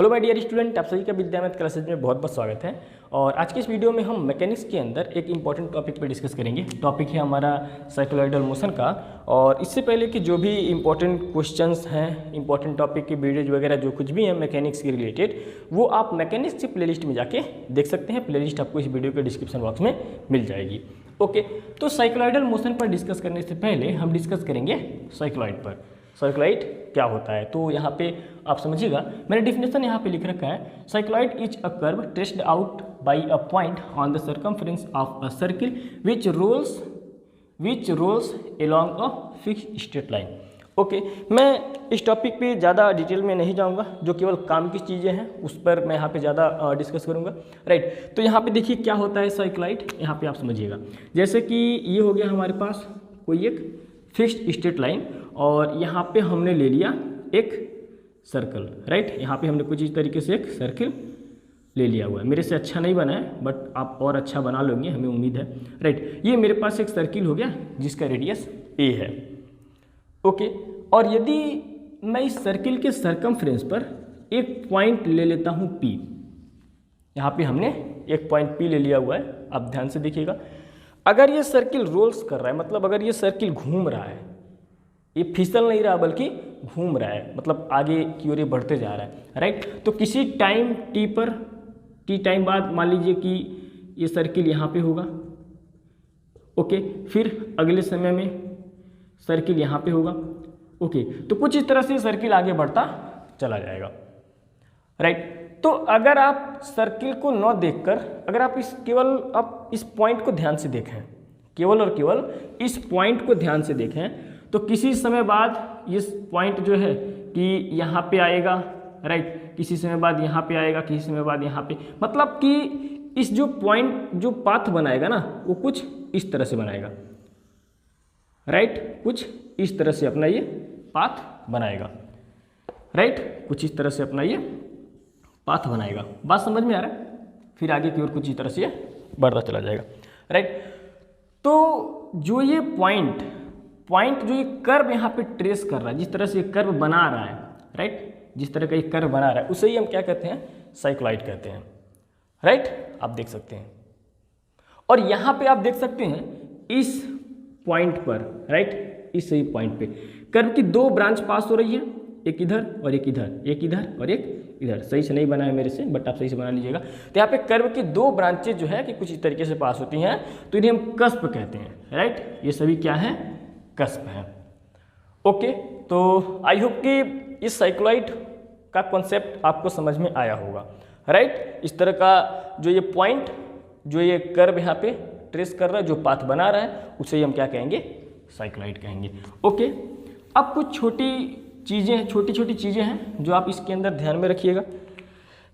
Hello my dear student, आप सभी का विद्या मैथ क्लासेज में बहुत बहुत स्वागत है। और आज के इस वीडियो में हम मैकेनिक्स के अंदर एक इंपॉर्टेंट टॉपिक पर डिस्कस करेंगे। टॉपिक है हमारा साइक्लोइडल मोशन का। और इससे पहले कि जो भी इंपॉर्टेंट क्वेश्चंस हैं, इंपॉर्टेंट टॉपिक की वीडियोज वगैरह जो कुछ भी हैं मैकेनिक्स के रिलेटेड, वो आप मैकेनिक्स की प्लेलिस्ट में जाके देख सकते हैं। प्लेलिस्ट आपको इस वीडियो के डिस्क्रिप्शन बॉक्स में मिल जाएगी। ओके, तो साइक्लोइडल मोशन पर डिस्कस करने से पहले हम डिस्कस करेंगे साइक्लॉइड पर। साइक्लॉइड क्या होता है, तो यहाँ पे आप समझिएगा, मैंने डिफिनेशन यहाँ पे लिख रखा है। Cycloid is a curve traced out by a point on the circumference of a circle which rolls along a fixed straight line. Okay, मैं इस टॉपिक पे ज़्यादा डिटेल में नहीं जाऊँगा, जो केवल काम की चीज़ें हैं उस पर मैं यहाँ पे ज़्यादा डिस्कस करूँगा। राइट, तो यहाँ पे देखिए क्या होता है साइक्लॉइड, यहाँ पे आप समझिएगा। जैसे कि ये हो गया हमारे पास कोई एक फिक्स्ड स्ट्रेट लाइन, और यहाँ पे हमने ले लिया एक सर्कल। राइट, यहाँ पे हमने कुछ इस तरीके से एक सर्किल ले लिया हुआ है। मेरे से अच्छा नहीं बना है, बट आप और अच्छा बना लोगे, हमें उम्मीद है। राइट, ये मेरे पास एक सर्किल हो गया जिसका रेडियस a है। ओके, और यदि मैं इस सर्किल के सर्कमफ्रेंस पर एक पॉइंट ले लेता हूँ P, यहाँ पे हमने एक पॉइंट P ले लिया हुआ है। आप ध्यान से देखिएगा, अगर ये सर्किल रोल्स कर रहा है, मतलब अगर ये सर्किल घूम रहा है, ये फिसल नहीं रहा बल्कि घूम रहा है, मतलब आगे की ओर ये बढ़ते जा रहा है। राइट, तो किसी टाइम टी पर, टी टाइम बाद मान लीजिए कि ये सर्किल यहाँ पे होगा। ओके, फिर अगले समय में सर्किल यहाँ पे होगा। ओके, तो कुछ इस तरह से सर्किल आगे बढ़ता चला जाएगा। राइट, तो अगर आप सर्किल को न देखकर, अगर आप केवल इस पॉइंट को ध्यान से देखें, केवल और केवल इस पॉइंट को ध्यान से देखें, तो किसी समय बाद इस पॉइंट जो है कि यहाँ पे आएगा। राइट, किसी समय बाद यहाँ पे आएगा, किसी समय बाद यहाँ पे, मतलब कि इस जो पॉइंट जो पाथ बनाएगा ना, वो कुछ इस तरह से बनाएगा। राइट, कुछ इस तरह से अपना ये पाथ बनाएगा। राइट, कुछ इस तरह से अपना ये पाथ बनाएगा। बात समझ में आ रहा है? फिर आगे की ओर कुछ इस तरह से बढ़ता चला जाएगा। राइट, तो जो ये पॉइंट जो ये कर्व यहाँ पे ट्रेस कर रहा है, जिस तरह से ये कर्व बना रहा है, राइट, जिस तरह का ये कर्व बना रहा है, उसे ही हम क्या कहते हैं? साइक्लॉइड कहते हैं। राइट, आप देख सकते हैं। और यहाँ पे आप देख सकते हैं इस पॉइंट पर, राइट, इस सही पॉइंट पे कर्व की दो ब्रांच पास हो रही है, एक इधर और एक इधर, एक इधर और एक इधर। सही से नहीं बना है मेरे से, बट आप सही से बना लीजिएगा। तो यहाँ पे कर्व की दो ब्रांचेज जो है कि कुछ इस तरीके से पास होती हैं, तो इन्हें हम कस्प कहते हैं। राइट, ये सभी क्या है? कस्प है। ओके, तो आई होप कि इस साइक्लॉइड का कॉन्सेप्ट आपको समझ में आया होगा। राइट, इस तरह का जो ये पॉइंट, जो ये कर्व यहाँ पे ट्रेस कर रहा है, जो पाथ बना रहा है, उसे ही हम क्या कहेंगे? साइक्लॉइड कहेंगे। ओके, अब कुछ छोटी छोटी चीज़ें हैं जो आप इसके अंदर ध्यान में रखिएगा।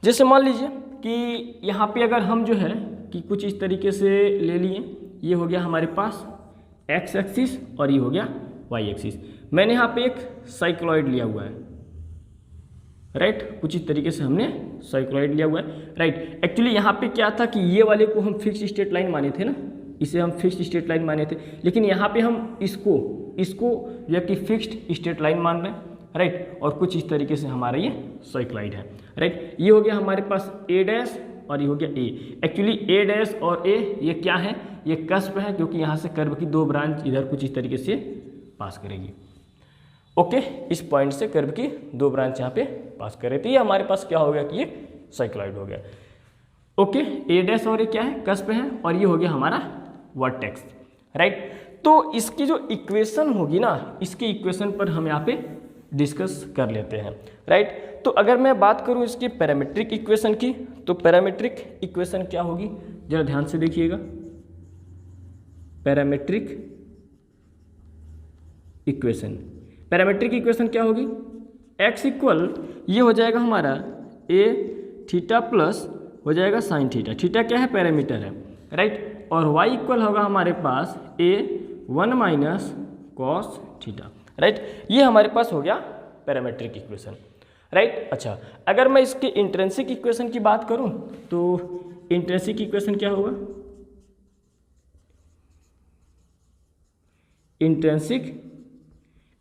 जैसे मान लीजिए कि यहाँ पे अगर हम जो है कि कुछ इस तरीके से ले लिए, ये हो गया हमारे पास एक्स एक्सिस और ये हो गया वाई एक्सिस। मैंने यहाँ पे एक साइक्लॉइड लिया हुआ है। राइट, कुछ इस तरीके से हमने साइक्लॉइड लिया हुआ है। राइट, एक्चुअली यहाँ पे क्या था कि ये वाले को हम फिक्स्ड स्ट्रेट लाइन माने थे ना, इसे हम फिक्स्ड स्ट्रेट लाइन माने थे, लेकिन यहाँ पे हम इसको जो कि फिक्स्ड स्ट्रेट लाइन मान रहे हैं। राइट, और कुछ इस तरीके से हमारा ये साइक्लॉइड है। राइट, ये हो गया हमारे पास ए डैश और ये हो गया ए। एक्चुअली ए डैश और ए ये क्या है? ये कस्प है, क्योंकि यहाँ से कर्व की दो ब्रांच इधर कुछ इस तरीके से पास करेगी। ओके, इस पॉइंट से कर्व की दो ब्रांच यहाँ पे पास कर रही थी। ये हमारे पास क्या हो गया कि ये साइक्लॉइड हो गया। ओके, ए डैश और ये क्या है? कस्प है, और ये हो गया हमारा वर्टेक्स। राइट, तो इसकी जो इक्वेशन होगी ना, इसके इक्वेशन पर हम यहाँ पे डिस्कस कर लेते हैं। राइट, तो अगर मैं बात करूं इसकी पैरामीट्रिक इक्वेशन की, तो पैरामीट्रिक इक्वेशन क्या होगी? जरा ध्यान से देखिएगा। पैरामीट्रिक इक्वेशन क्या होगी? x इक्वल ये हो जाएगा हमारा a थीटा प्लस हो जाएगा साइन थीटा। थीटा क्या है? पैरामीटर है। राइट, और y इक्वल होगा हमारे पास a 1 minus cos theta. Right, ये हमारे पास हो गया पैरामीट्रिक इक्वेशन। राइट, अच्छा, अगर मैं इसके इंट्रिंसिक इक्वेशन की बात करूं, तो इंट्रिंसिक इक्वेशन क्या होगा? इंट्रिंसिक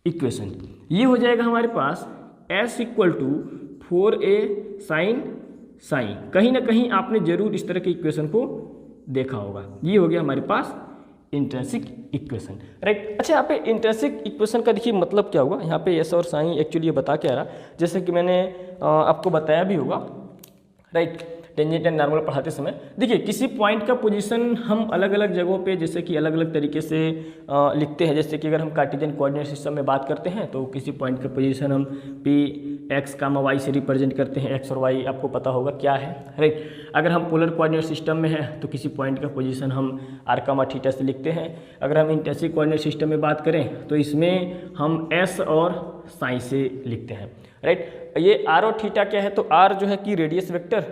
इक्वेशन ये हो जाएगा हमारे पास s equal to 4a sine sine, कहीं ना कहीं आपने जरूर इस तरह के इक्वेशन को देखा होगा। ये हो गया हमारे पास इंट्रिंसिक इक्वेशन, राइट। अच्छा, यहाँ पे इंट्रिंसिक इक्वेशन का देखिए मतलब क्या हुआ, यहाँ पे एस और साइन एक्चुअली ये बता क्या रहा, जैसे कि मैंने आपको बताया भी होगा, राइट, टेंजेंट एंड नॉर्मल पढ़ाते समय। देखिए किसी पॉइंट का पोजीशन हम अलग अलग जगहों पे जैसे कि अलग अलग तरीके से लिखते हैं। जैसे कि अगर हम कार्टेशियन कोऑर्डिनेट सिस्टम में बात करते हैं तो किसी पॉइंट का पोजीशन हम पी एक्स कामा वाई से रिप्रेजेंट करते हैं। एक्स और वाई आपको पता होगा क्या है, राइट। अगर हम पोलर कोऑर्डिनेट सिस्टम में हैं तो किसी पॉइंट का पोजीशन हम आर कामा थीटा से लिखते हैं। अगर हम इंट्रिंसिक कोऑर्डिनेट सिस्टम में बात करें तो इसमें हम एस और साइन से लिखते हैं, राइट। ये आर और थीटा क्या है, तो आर जो है कि रेडियस वेक्टर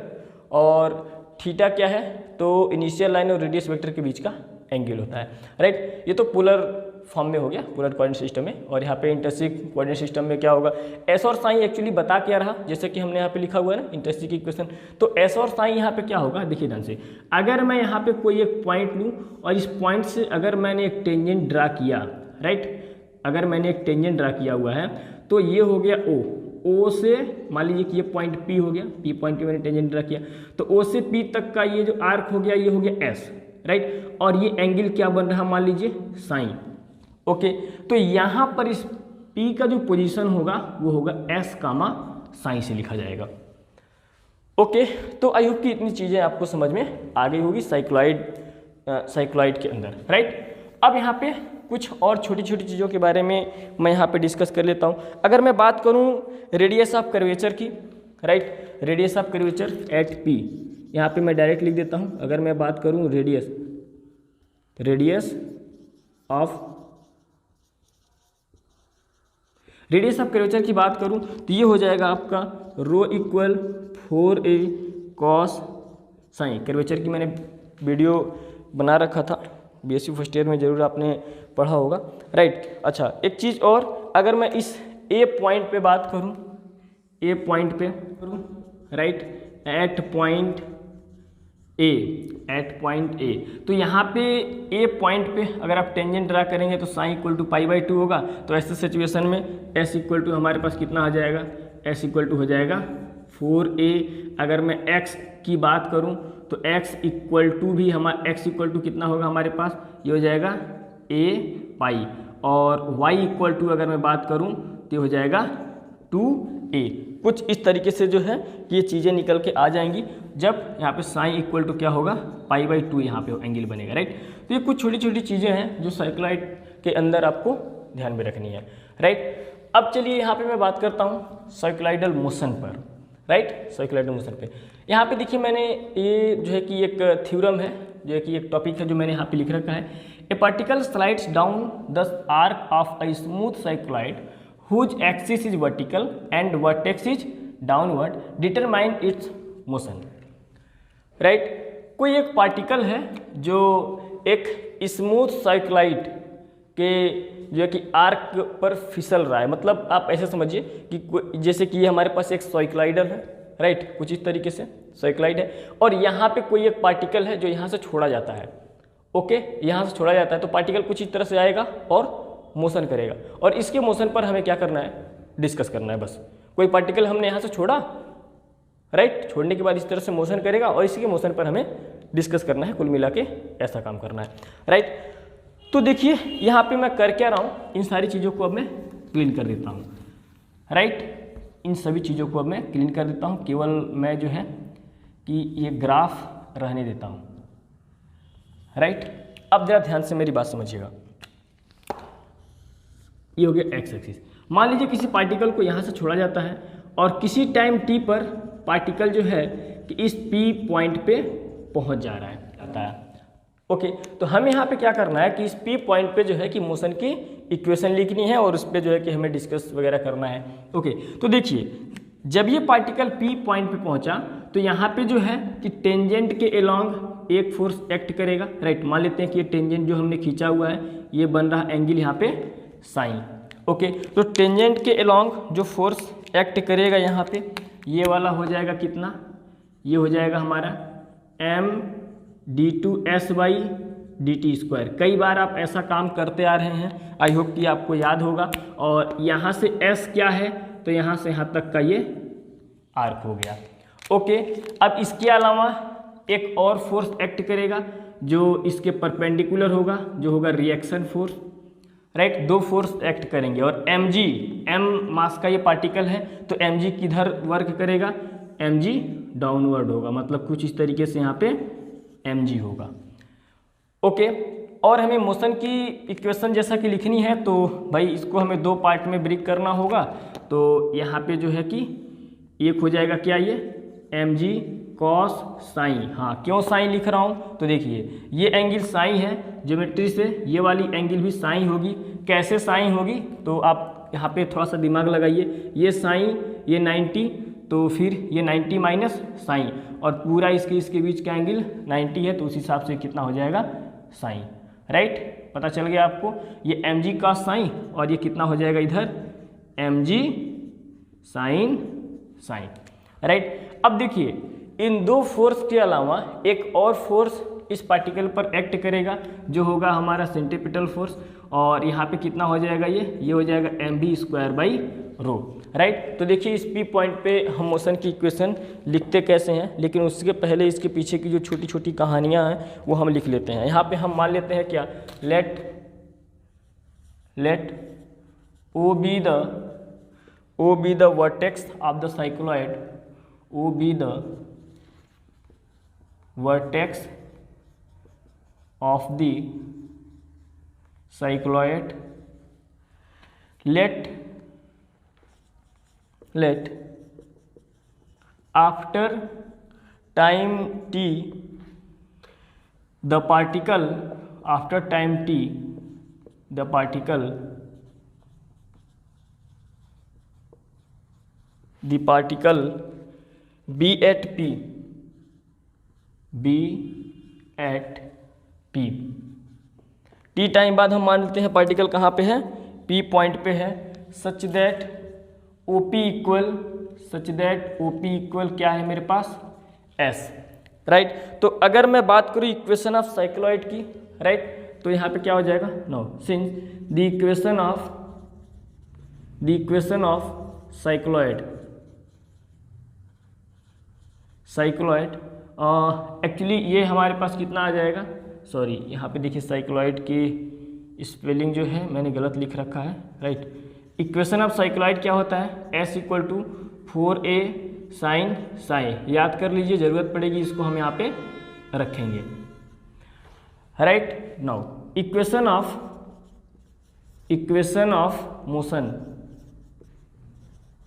और थीटा क्या है, तो इनिशियल लाइन और रेडियस वेक्टर के बीच का एंगल होता है, राइट। ये तो पोलर फॉर्म में हो गया, पोलर कोऑर्डिनेट सिस्टम में। और यहाँ पे इंट्रिंसिक कोऑर्डिनेट सिस्टम में क्या होगा, एस और साइन एक्चुअली बता क्या रहा, जैसे कि हमने यहाँ पे लिखा हुआ है ना इंट्रिंसिक इक्वेशन, तो एस और साइन यहाँ पे क्या होगा, देखिए ध्यान से। अगर मैं यहाँ पे कोई एक पॉइंट लूँ और इस पॉइंट से अगर मैंने एक टेंजेंट ड्रा किया, राइट, अगर मैंने एक टेंजेंट ड्रा किया हुआ है तो ये हो गया ओ से, मान लीजिए कि ये पॉइंट पी हो गया, पी पॉइंट पे मैंने टेंजेंट ड्रा किया, तो ओ से पी तक का ये जो आर्क हो गया ये हो गया एस, राइट। और ये एंगल क्या बन रहा, मान लीजिए साइन, ओके। तो यहाँ पर इस पी का जो पोजीशन होगा वो होगा एस कामा साइन से लिखा जाएगा, ओके। तो आई होप कि इतनी चीज़ें आपको समझ में आ गई होगी साइक्लॉइड के अंदर, राइट। अब यहाँ पे कुछ और छोटी छोटी चीज़ों के बारे में मैं यहाँ पे डिस्कस कर लेता हूँ। अगर मैं बात करूँ रेडियस ऑफ कर्वेचर की, right, radius of curvature at P, यहाँ पे मैं डायरेक्ट लिख देता हूँ। अगर मैं बात करूँ रेडियस ऑफ कर्वेचर की बात करूँ तो ये हो जाएगा आपका rho equal 4a cos sine. Curvature की मैंने वीडियो बना रखा था, बीएससी फर्स्ट ईयर में जरूर आपने पढ़ा होगा, राइट। अच्छा, एक चीज़ और, अगर मैं इस ए पॉइंट पे बात करूं, ए पॉइंट पे करूं, राइट, एट पॉइंट ए, तो यहाँ पे ए पॉइंट पे अगर आप टेंजेंट ड्रा करेंगे तो साइन इक्वल टू π/2 होगा। तो ऐसे सिचुएशन में एस इक्वल टू हमारे पास कितना आ जाएगा, एस इक्वल टू हो जाएगा 4a। अगर मैं x की बात करूं तो x इक्वल टू भी हमारा x इक्वल टू कितना होगा हमारे पास, ये हो जाएगा a पाई। और y इक्वल टू अगर मैं बात करूं तो ये हो जाएगा 2a। कुछ इस तरीके से जो है कि ये चीज़ें निकल के आ जाएंगी जब यहाँ पे साइन इक्वल टू क्या होगा π/2 यहाँ पे एंगल बनेगा, राइट। तो ये कुछ छोटी छोटी चीज़ें हैं जो साइक्लॉइड के अंदर आपको ध्यान में रखनी है, राइट। अब चलिए यहाँ पे मैं बात करता हूँ साइक्लॉइडल मोशन पर, राइट, साइक्लॉइडल मोशन पे। यहाँ पे देखिए मैंने ये जो है कि एक थ्योरम है, जो है कि एक टॉपिक है जो मैंने यहाँ पे लिख रखा है। ए particle slides down the arc of a smooth cycloid whose axis is vertical and vertex is downward, determine its motion, right. कोई एक पार्टिकल है जो एक स्मूथ साइक्लॉइड के जो है कि आर्क पर फिसल रहा है। मतलब आप ऐसे समझिए कि जैसे कि ये हमारे पास एक साइक्लॉइडल है, राइट, कुछ इस तरीके से साइक्लॉइड है, और यहाँ पे कोई एक पार्टिकल है जो यहाँ से छोड़ा जाता है, ओके, यहाँ से छोड़ा जाता है। तो पार्टिकल कुछ इस तरह से आएगा और मोशन करेगा, और इसके मोशन पर हमें क्या करना है, डिस्कस करना है। बस कोई पार्टिकल हमने यहाँ से छोड़ा, राइट, छोड़ने के बाद इस तरह से मोशन करेगा और इसी के मोशन पर हमें डिस्कस करना है। कुल मिला के ऐसा काम करना है, राइट। तो देखिए यहाँ पे मैं कर क्या रहा हूँ, इन सारी चीज़ों को अब मैं क्लीन कर देता हूँ, राइट। इन सभी चीज़ों को अब मैं क्लीन कर देता हूँ, केवल मैं जो है कि ये ग्राफ रहने देता हूँ, राइट। अब जरा ध्यान से मेरी बात समझिएगा। ये हो गया एक्स एक्सिस। मान लीजिए किसी पार्टिकल को यहाँ से छोड़ा जाता है और किसी टाइम टी पर पार्टिकल जो है कि इस पी पॉइंट पे पहुँच जा रहा है, ओके। तो हमें यहाँ पे क्या करना है कि इस पी पॉइंट पे जो है कि मोशन की इक्वेशन लिखनी है और उस पर जो है कि हमें डिस्कस वगैरह करना है, ओके। तो देखिए जब ये पार्टिकल पी पॉइंट पे पहुँचा तो यहाँ पे जो है कि टेंजेंट के अलोंग एक फोर्स एक्ट करेगा, राइट। मान लेते हैं कि ये टेंजेंट जो हमने खींचा हुआ है ये बन रहा एंगल यहाँ पे साइन, ओके। तो टेंजेंट के अलोंग जो फोर्स एक्ट करेगा यहाँ पे ये वाला हो जाएगा कितना, ये हो जाएगा हमारा m/d2s/dt²। कई बार आप ऐसा काम करते आ रहे हैं, आई होप कि आपको याद होगा। और यहाँ से s क्या है, तो यहाँ से यहाँ तक का ये आर्क हो गया, ओके, अब इसके अलावा एक और फोर्स एक्ट करेगा जो इसके परपेंडिकुलर होगा, जो होगा रिएक्शन फोर्स, राइट। दो फोर्स एक्ट करेंगे और mg, m मास का ये पार्टिकल है तो mg किधर वर्क करेगा, mg डाउनवर्ड होगा, मतलब कुछ इस तरीके से यहाँ पे mg होगा। ओके, और हमें मोशन की इक्वेशन जैसा कि लिखनी है तो भाई इसको हमें दो पार्ट में ब्रेक करना होगा। तो यहाँ पे जो है कि एक हो जाएगा क्या, ये mg कॉस साइन। हाँ, क्यों साइन लिख रहा हूँ, तो देखिए ये एंगल साइन है ज्योमेट्री से, ये वाली एंगल भी साइन होगी। कैसे साइन होगी, तो आप यहाँ पे थोड़ा सा दिमाग लगाइए, ये साइन, ये 90, तो फिर ये 90 माइनस साइन, और पूरा इसके बीच का एंगल 90 है, तो उस हिसाब से कितना हो जाएगा, साइन, राइट। पता चल गया आपको, ये mg कॉस साइन और ये कितना हो जाएगा इधर mg साइन साइन, राइट। अब देखिए इन दो फोर्स के अलावा एक और फोर्स इस पार्टिकल पर एक्ट करेगा जो होगा हमारा सेंट्रीपिटल फोर्स, और यहाँ पे कितना हो जाएगा, ये हो जाएगा mv²/ρ, राइट। तो देखिए इस P पॉइंट पे हम मोशन की इक्वेशन लिखते कैसे हैं, लेकिन उसके पहले इसके पीछे की जो छोटी छोटी कहानियाँ हैं वो हम लिख लेते हैं। यहाँ पे हम मान लेते हैं क्या, late O be the vertex of the cycloid, O be the vertex of the cycloid, let after time t the particle be at P t time बाद हम मान लेते हैं पार्टिकल कहाँ पे है, P पॉइंट पे है, सच दैट OP इक्वल क्या है मेरे पास, S, राइट। तो अगर मैं बात करूँ इक्वेशन ऑफ साइक्लॉइड की, राइट, तो यहाँ पे क्या हो जाएगा, no, since the equation of cycloid actually ये हमारे पास कितना आ जाएगा, सॉरी यहाँ पे देखिए साइक्लॉइड की स्पेलिंग जो है मैंने गलत लिख रखा है, राइट। इक्वेशन ऑफ साइक्लॉइड क्या होता है, S = 4a साइन साइन, याद कर लीजिए, ज़रूरत पड़ेगी इसको हम यहाँ पे रखेंगे, right. Now equation of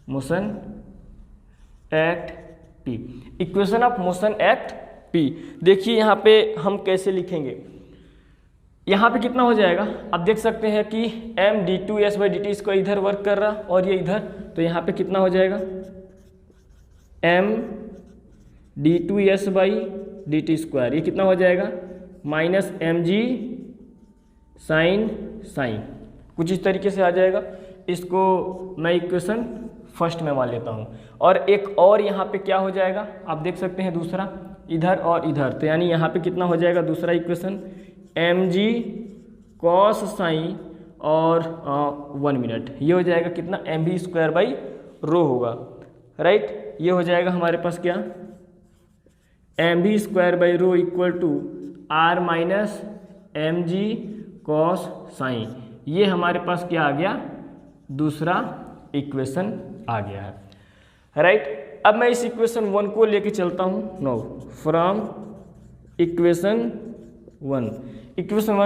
motion at P, equation of motion at P। देखिए यहाँ पे हम कैसे लिखेंगे, यहाँ पे कितना हो जाएगा, आप देख सकते हैं कि m/d2s/dt इसको इधर वर्क कर रहा और ये इधर, तो यहाँ पे कितना हो जाएगा m/d2s/dt², ये कितना हो जाएगा माइनस mg साइन साइन, कुछ इस तरीके से आ जाएगा। इसको मैं इक्वेशन फर्स्ट में मान लेता हूँ, और एक और यहाँ पे क्या हो जाएगा, आप देख सकते हैं दूसरा इधर और इधर, तो यानी यहाँ पे कितना हो जाएगा दूसरा इक्वेशन mg कॉस साइन और 1 मिनट, ये हो जाएगा कितना mv²/ρ होगा, राइट। ये हो जाएगा हमारे पास क्या mv²/ρ = r minus mg cos sine, ये हमारे पास क्या आ गया, दूसरा इक्वेशन आ गया है, राइट। अब मैं इस इक्वेशन 1 को लेके चलता हूँ, नो, फ्रॉम इक्वेशन 1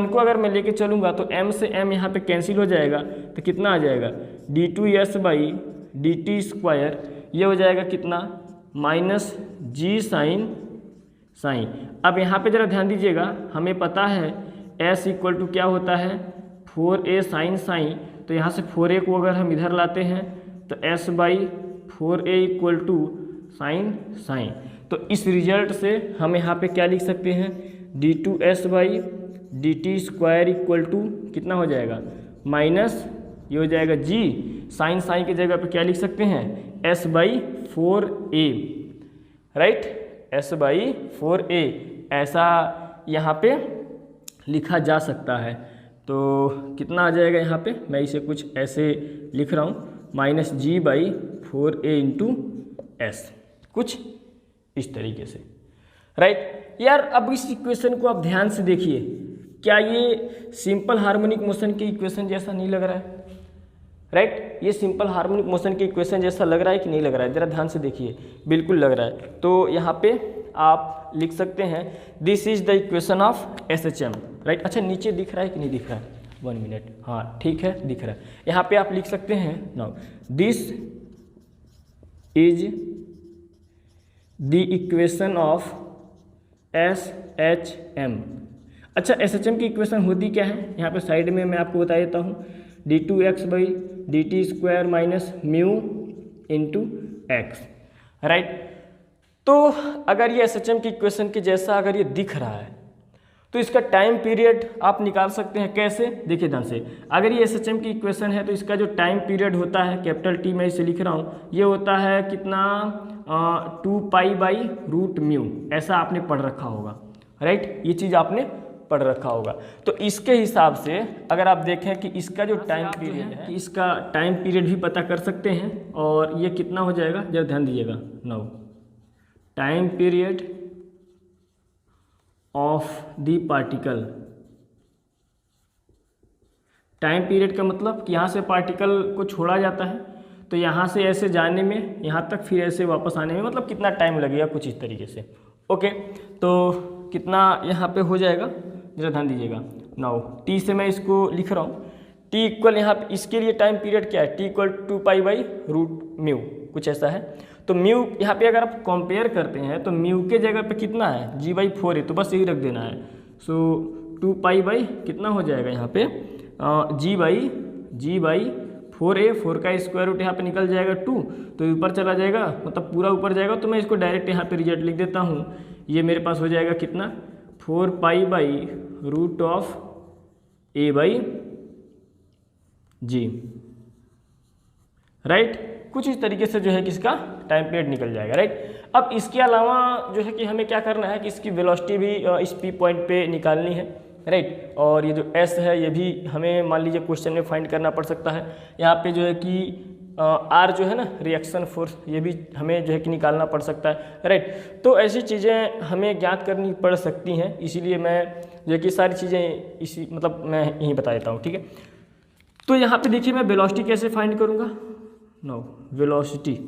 को अगर मैं लेके चलूँगा तो m से m यहाँ पे कैंसिल हो जाएगा, तो कितना आ जाएगा d2s/dt², ये हो जाएगा कितना माइनस g साइन साइन। अब यहाँ पे ज़रा ध्यान दीजिएगा, हमें पता है s = क्या होता है 4a साइन साइन, तो यहाँ से 4a को अगर हम इधर लाते हैं तो s/4a = साइन साइन। तो इस रिजल्ट से हम यहाँ पे क्या लिख सकते हैं, d2s/dt² = कितना हो जाएगा माइनस, ये हो जाएगा g साइन साइन की जगह पे क्या लिख सकते हैं s/4a, राइट, s/4a, ऐसा यहाँ पे लिखा जा सकता है। तो कितना आ जाएगा यहाँ पे, मैं इसे कुछ ऐसे लिख रहा हूँ, -g/4a × s, कुछ इस तरीके से, राइट। यार अब इस इक्वेशन को आप ध्यान से देखिए, क्या ये सिंपल हार्मोनिक मोशन के इक्वेशन जैसा नहीं लग रहा है, राइट। ये सिंपल हार्मोनिक मोशन के इक्वेशन जैसा लग रहा है कि नहीं लग रहा है, जरा ध्यान से देखिए, बिल्कुल लग रहा है। तो यहाँ पे आप लिख सकते हैं this is the equation of SHM, right. अच्छा नीचे दिख रहा है कि नहीं दिख रहा है, 1 मिनट, हाँ ठीक है दिख रहा है। यहाँ पे आप लिख सकते हैं now this is the equation of SHM। अच्छा SHM की इक्वेशन होती क्या है, यहाँ पे साइड में मैं आपको बता देता हूँ, d2x/dt² minus mu into x, right. तो अगर ये SHM की इक्वेशन के जैसा अगर ये दिख रहा है तो इसका टाइम पीरियड आप निकाल सकते हैं कैसे, देखिए ध्यान से। अगर ये SHM की इक्वेशन है तो इसका जो टाइम पीरियड होता है कैपिटल T, मैं इसे लिख रहा हूँ, ये होता है कितना 2π/√μ, ऐसा आपने पढ़ रखा होगा, राइट। ये चीज़ आपने पढ़ रखा होगा। तो इसके हिसाब से अगर आप देखें कि इसका जो टाइम पीरियड है, कि इसका टाइम पीरियड भी पता कर सकते हैं, और ये कितना हो जाएगा जरा ध्यान दीजिएगा, now time period of the particle. Time period का मतलब कि यहाँ से पार्टिकल को छोड़ा जाता है, तो यहाँ से ऐसे जाने में, यहाँ तक, फिर ऐसे वापस आने में मतलब कितना टाइम लगेगा, कुछ इस तरीके से। ओके, तो कितना यहाँ पे हो जाएगा जरा ध्यान दीजिएगा। नाउ T से मैं इसको लिख रहा हूँ, T इक्वल यहाँ पे इसके लिए टाइम पीरियड क्या है, T इक्वल 2π/√μ, कुछ ऐसा है। तो म्यू यहाँ पे अगर आप कंपेयर करते हैं तो म्यू के जगह पे कितना है, g/4 है, तो बस यही रख देना है। सो 2π कितना हो जाएगा यहाँ पे g/4a, 4 का स्क्वायर रूट यहाँ पे निकल जाएगा 2, तो ऊपर चला जाएगा, मतलब पूरा ऊपर जाएगा। तो मैं इसको डायरेक्ट यहाँ पे रिजल्ट लिख देता हूँ, ये मेरे पास हो जाएगा कितना 4π/√a/g, राइट। कुछ इस तरीके से जो है कि इसका टाइम पीरियड निकल जाएगा, राइट। अब इसके अलावा जो है कि हमें क्या करना है कि इसकी वेलोसिटी भी इस P पॉइंट पे निकालनी है, राइट। और ये जो S है ये भी हमें मान लीजिए क्वेश्चन में फाइंड करना पड़ सकता है। यहाँ पे जो है कि R जो है ना रिएक्शन फोर्स, ये भी हमें जो है कि निकालना पड़ सकता है, राइट। तो ऐसी चीज़ें हमें ज्ञात करनी पड़ सकती हैं, इसीलिए मैं जो है कि सारी चीज़ें इसी मतलब मैं यहीं बता देता हूँ, ठीक है। तो यहाँ पे देखिए मैं वेलोसिटी कैसे फाइंड करूँगा, नो वेलोसिटी,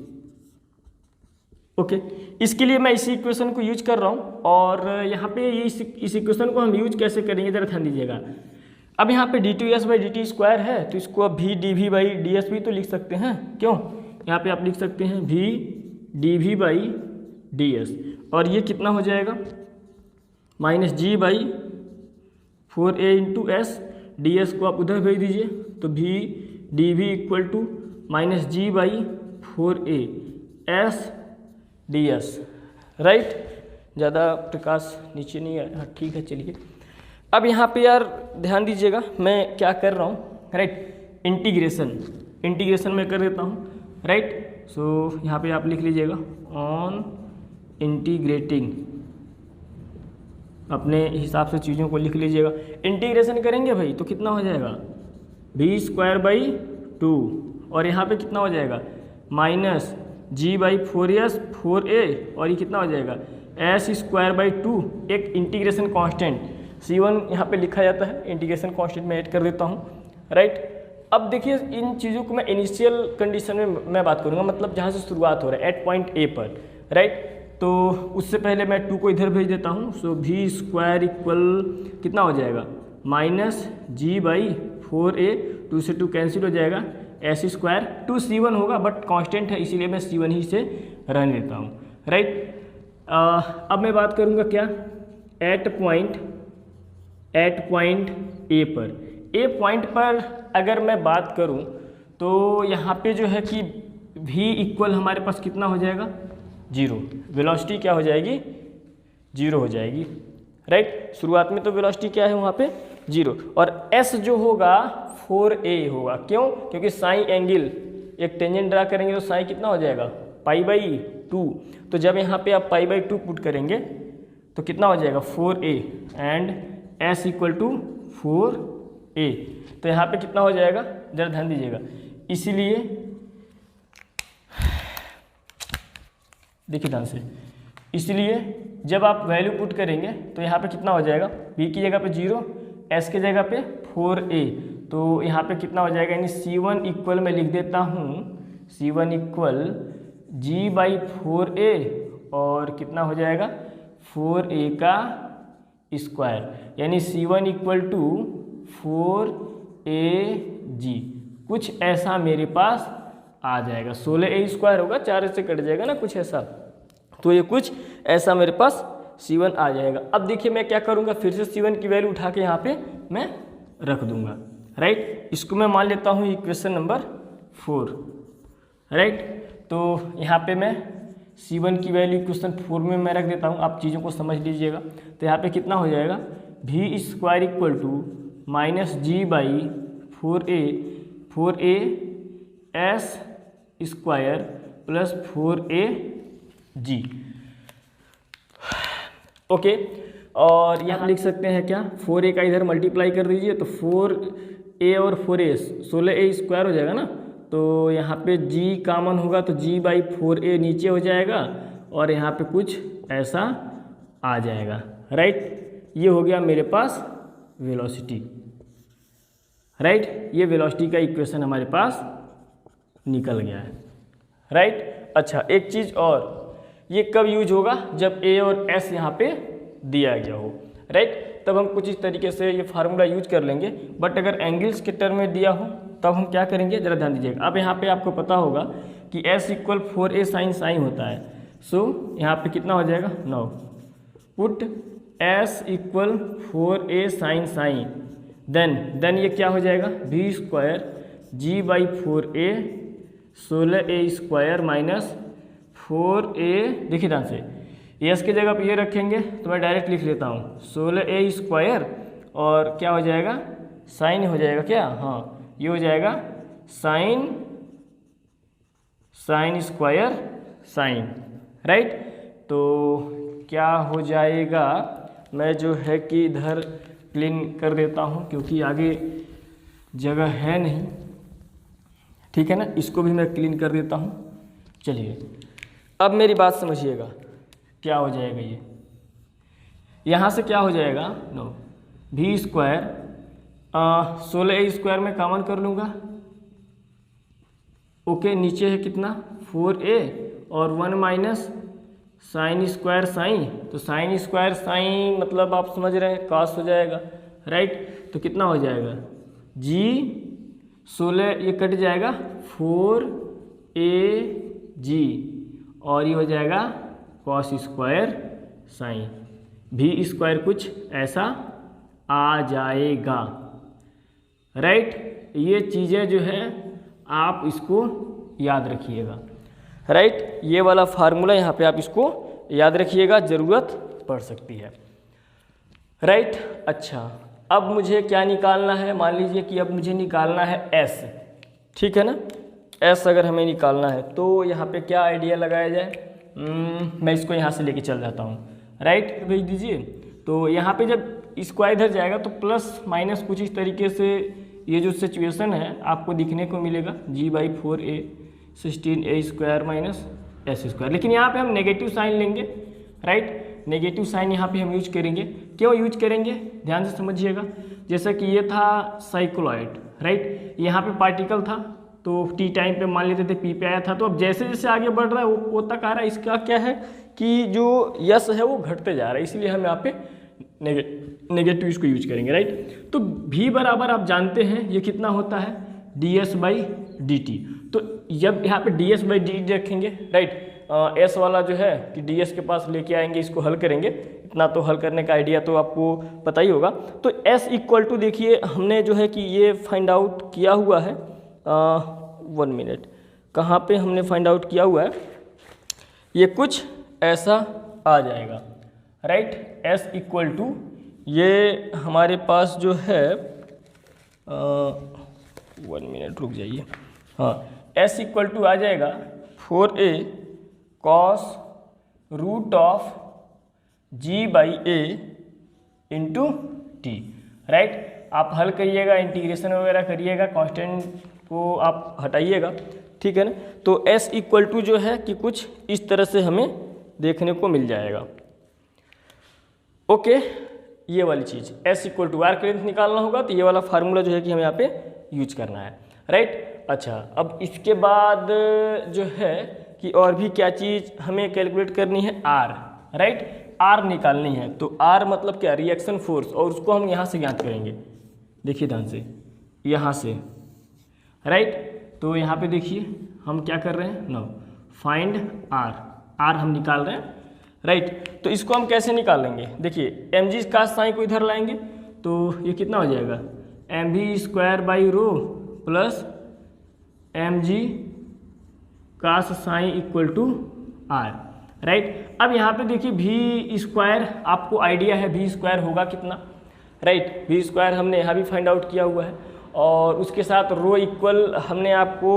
ओके। इसके लिए मैं इसी इक्वेशन को यूज कर रहा हूँ, और यहाँ पे इस इक्वेशन को हम यूज कैसे करेंगे जरा ध्यान दीजिएगा। अब यहाँ पे d2s/dt² है, तो इसको अब v/dv/ds भी तो लिख सकते हैं, क्यों। यहाँ पे आप लिख सकते हैं v/dv/ds, और ये कितना हो जाएगा -g/4a × s, ds को आप उधर भेज दीजिए, तो v/dv = -g/4a s ds, right. ज़्यादा प्रकाश नीचे नहीं है, हाँ ठीक है, चलिए। अब यहाँ पे यार ध्यान दीजिएगा मैं क्या कर रहा हूँ, राइट। इंटीग्रेशन में कर देता हूँ, राइट। सो यहाँ पे आप लिख लीजिएगा ऑन इंटीग्रेटिंग, अपने हिसाब से चीज़ों को लिख लीजिएगा। इंटीग्रेशन करेंगे भाई तो कितना हो जाएगा v²/2, और यहाँ पे कितना हो जाएगा -g/4s 4a, और ये कितना हो जाएगा s²/2, एक इंटीग्रेशन कांस्टेंट c1 यहाँ पे लिखा जाता है, इंटीग्रेशन कांस्टेंट में ऐड कर देता हूँ, राइट। अब देखिए इन चीज़ों को मैं इनिशियल कंडीशन में मैं बात करूँगा, मतलब जहाँ से शुरुआत हो रहा है एट पॉइंट A पर, राइट। तो उससे पहले मैं 2 को इधर भेज देता हूँ। सो v² इक्वल कितना हो जाएगा -g/4a, 2 से 2 कैंसिल हो जाएगा, s², 2 c1 होगा, बट कांस्टेंट है इसीलिए मैं c1 ही से रहने देता हूँ, राइट। अब मैं बात करूँगा क्या एट पॉइंट A पर। A पॉइंट पर अगर मैं बात करूँ तो यहाँ पे जो है कि v इक्वल हमारे पास कितना हो जाएगा 0, वेलोसिटी क्या हो जाएगी 0 हो जाएगी, राइट। शुरुआत में तो वेलोसिटी क्या है वहाँ पे 0, और s जो होगा 4a होगा, क्यों, क्योंकि साइन एंगल एक टेंजेंट ड्रा करेंगे तो साइन कितना हो जाएगा π/2, तो जब यहाँ पे आप π/2 पुट करेंगे तो कितना हो जाएगा 4a एंड s = 4a, तो यहाँ पे कितना हो जाएगा जरा ध्यान दीजिएगा। इसीलिए देखिए ध्यान से, इसलिए जब आप वैल्यू पुट करेंगे तो यहाँ पे कितना हो जाएगा, b की जगह पे 0, s की जगह पे 4a, तो यहाँ पे कितना हो जाएगा, यानी C1 इक्वल मैं लिख देता हूँ C1 इक्वल g/4a और कितना हो जाएगा 4a का स्क्वायर, यानी C1 इक्वल टू 4ag, कुछ ऐसा मेरे पास आ जाएगा। 16a स्क्वायर होगा, 4 से कट जाएगा ना कुछ ऐसा, तो ये कुछ ऐसा मेरे पास C1 आ जाएगा। अब देखिए मैं क्या करूँगा, फिर से C1 की वैल्यू उठा के यहाँ पे मैं रख दूँगा, राइट। इसको मैं मान लेता हूँ इक्वेशन नंबर 4, राइट। तो यहाँ पे मैं C1 की वैल्यू इक्वेशन 4 में मैं रख देता हूँ, आप चीज़ों को समझ लीजिएगा। तो यहाँ पे कितना हो जाएगा, v square equal to -g/4a s square plus 4ag, okay. और यहाँ लिख सकते हैं क्या, 4a का इधर मल्टीप्लाई कर दीजिए तो 4a और 4a 16a स्क्वायर हो जाएगा ना, तो यहाँ पे g कॉमन होगा तो g/4a नीचे हो जाएगा और यहाँ पे कुछ ऐसा आ जाएगा, राइट। ये हो गया मेरे पास वेलोसिटी, राइट। ये वेलोसिटी का इक्वेशन हमारे पास निकल गया है, राइट। अच्छा एक चीज़ और, ये कब यूज होगा, जब a और s यहाँ पे दिया गया हो, राइट। तब हम कुछ इस तरीके से ये फार्मूला यूज कर लेंगे। बट अगर एंगल्स के टर्म में दिया हो तब हम क्या करेंगे, जरा ध्यान दीजिएगा। अब यहाँ पे आपको पता होगा कि s इक्वल 4a साइन होता है, सो यहाँ पे कितना हो जाएगा, 9, put s equal 4a sine, then ये क्या हो जाएगा, v square g/4a 16a square minus 4a, देखिए ध्यान से, एस की जगह पे ये रखेंगे तो मैं डायरेक्ट लिख लेता हूँ 16a स्क्वायर और क्या हो जाएगा, साइन हो जाएगा क्या, हाँ ये हो जाएगा साइन स्क्वायर साइन, राइट। तो क्या हो जाएगा, मैं जो है कि इधर क्लीन कर देता हूँ क्योंकि आगे जगह है नहीं, ठीक है ना, इसको भी मैं क्लीन कर देता हूँ। चलिए अब मेरी बात समझिएगा, क्या हो जाएगा, ये यहाँ से क्या हो जाएगा, v स्क्वायर 16a स्क्वायर में कॉमन कर लूँगा, ओके। नीचे है कितना 4a और 1 माइनस साइन स्क्वायर साइन, तो साइन स्क्वायर साइन मतलब आप समझ रहे हैं कॉस हो जाएगा, राइट। तो कितना हो जाएगा, g 16 ये कट जाएगा 4ag और ये हो जाएगा cos square sine, v square कुछ ऐसा आ जाएगा, राइट। ये चीज़ें जो है आप इसको याद रखिएगा, राइट। ये वाला फार्मूला यहाँ पे आप इसको याद रखिएगा, ज़रूरत पड़ सकती है, राइट। अच्छा अब मुझे क्या निकालना है, मान लीजिए कि अब मुझे निकालना है s, ठीक है ना। s अगर हमें निकालना है तो यहाँ पे क्या आइडिया लगाया जाए, मैं इसको यहाँ से लेके चल जाता हूँ, राइट, भेज दीजिए। तो यहाँ पे जब स्क्वायर इधर जाएगा तो प्लस माइनस कुछ इस तरीके से ये जो सिचुएशन है आपको दिखने को मिलेगा, g/4a 16a square minus s square. लेकिन यहाँ पे हम नेगेटिव साइन लेंगे, राइट, नेगेटिव साइन यहाँ पे हम यूज करेंगे। क्यों यूज करेंगे, ध्यान से समझिएगा। जैसा कि ये था साइक्लॉइड, राइट, यहाँ पे पार्टिकल था तो t टाइम पे मान लेते थे p पे आया था, तो अब जैसे जैसे आगे बढ़ रहा है वो तक आ रहा है, इसका क्या है कि जो यस है वो घटते जा रहा है, इसलिए हम यहाँ पे नेगेटिव इसको यूज करेंगे, राइट। तो v बराबर आप जानते हैं ये कितना होता है, ds/dt। तो जब यहाँ पे ds/dt रखेंगे, राइट, s वाला जो है कि ds के पास लेके आएंगे, इसको हल करेंगे, इतना तो हल करने का आइडिया तो आपको पता ही होगा। तो s इक्वल टू देखिए हमने जो है कि ये फाइंड आउट किया हुआ है, 1 मिनट, कहाँ पे हमने फाइंड आउट किया हुआ है, ये कुछ ऐसा आ जाएगा, राइट। s इक्वल टू ये हमारे पास जो है 1 मिनट रुक जाइए, हाँ, s इक्वल टू आ जाएगा 4a cos √of g/a into T, right. आप हल करिएगा, इंटीग्रेशन वगैरह करिएगा, कांस्टेंट को आप हटाइएगा, ठीक है ना। तो s इक्वल टू जो है कि कुछ इस तरह से हमें देखने को मिल जाएगा। ओके, ये वाली चीज़ S equal to arc length निकालना होगा, तो ये वाला फार्मूला जो है कि हमें यहाँ पे यूज करना है, राइट। अच्छा, अब इसके बाद जो है कि और भी क्या चीज़ हमें कैलकुलेट करनी है, R, राइट। R निकालनी है, तो R मतलब क्या, रिएक्शन फोर्स, और उसको हम यहाँ से ज्ञात करेंगे। देखिए ध्यान से, यहाँ से, राइट। तो यहाँ पे देखिए हम क्या कर रहे हैं, नो फाइंड R हम निकाल रहे हैं, राइट। तो इसको हम कैसे निकालेंगे, देखिए mg का साइन को इधर लाएंगे तो ये कितना हो जाएगा, mv² rho plus mg cos sine equal to R, right. अब यहाँ पे देखिए v², आपको आइडिया है v² होगा कितना, राइट। v² हमने यहाँ भी फाइंड आउट किया हुआ है, और उसके साथ रो इक्वल हमने आपको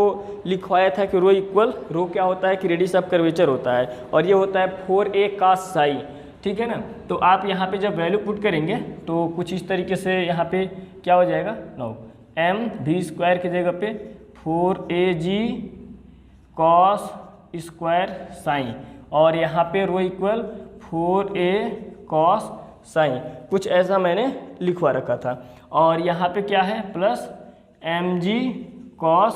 लिखवाया था कि रो इक्वल, रो क्या होता है कि रेडियस ऑफ कर्वेचर होता है, और ये होता है 4a cos साई, ठीक है ना। तो आप यहाँ पे जब वैल्यू पुट करेंगे तो कुछ इस तरीके से यहाँ पे क्या हो जाएगा, नो mv² की जगह पे 4ag cos स्क्वायर साइन, और यहाँ पे रो इक्वल 4a cos साइन, कुछ ऐसा मैंने लिखवा रखा था। और यहाँ पे क्या है, plus mg cos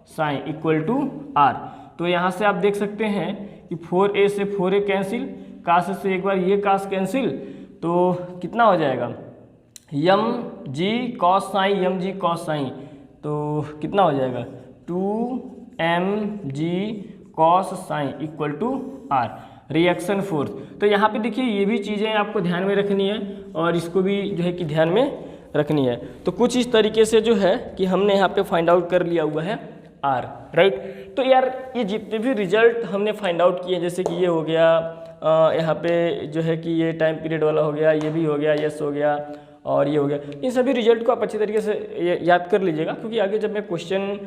sine equal to R। तो यहाँ से आप देख सकते हैं कि 4a से 4a कैंसिल, कास से एक बार ये कास कैंसिल, तो कितना हो जाएगा, mg cos sine, mg cos sine, तो कितना हो जाएगा 2mg cos sine equal to R, reaction force. तो यहाँ पे देखिए ये भी चीज़ें आपको ध्यान में रखनी है, और इसको भी जो है कि ध्यान में रखनी है। तो कुछ इस तरीके से जो है कि हमने यहाँ पे फाइंड आउट कर लिया हुआ है R, राइट। तो यार ये जितने भी रिजल्ट हमने फाइंड आउट किए, जैसे कि ये हो गया, यहाँ पे जो है कि ये टाइम पीरियड वाला हो गया, ये भी हो गया, यस हो गया, और ये हो गया, इन सभी रिजल्ट को आप अच्छी तरीके से याद कर लीजिएगा, क्योंकि आगे जब मैं क्वेश्चन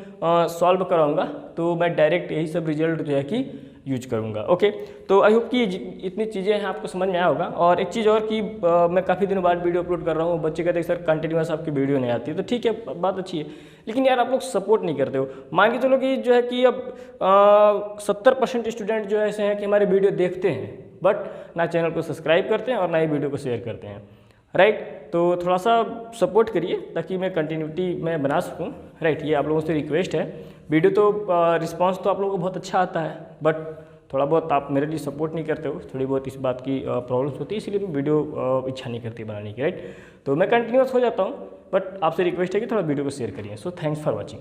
सॉल्व कराऊंगा तो मैं डायरेक्ट यही सब रिजल्ट जो है कि यूज करूंगा। ओके, तो आई होप कि इतनी चीज़ें हैं आपको समझ में आया होगा। और एक चीज़ और कि मैं काफ़ी दिनों बाद वीडियो अपलोड कर रहा हूँ, बच्चे कहते हैं सर कंटिन्यूस आपकी वीडियो नहीं आती है, तो ठीक है, बात अच्छी है, लेकिन यार आप लोग सपोर्ट नहीं करते हो। मान के चलो कि जो है कि अब 70% स्टूडेंट जो ऐसे हैं कि हमारे वीडियो देखते हैं, बट ना चैनल को सब्सक्राइब करते हैं और ना ही वीडियो को शेयर करते हैं, राइट। तो थोड़ा सा सपोर्ट करिए ताकि मैं कंटिन्यूटी में बना सकूं, राइट। ये आप लोगों से रिक्वेस्ट है। वीडियो तो रिस्पांस तो आप लोगों को बहुत अच्छा आता है, बट थोड़ा बहुत आप मेरे लिए सपोर्ट नहीं करते हो, थोड़ी बहुत इस बात की प्रॉब्लम्स होती है, इसलिए मैं वीडियो इच्छा नहीं करती बनाने की, राइट। तो मैं कंटिन्यूस हो जाता हूँ, बट आपसे रिक्वेस्ट है कि थोड़ा वीडियो को शेयर करिए। So thanks for watching.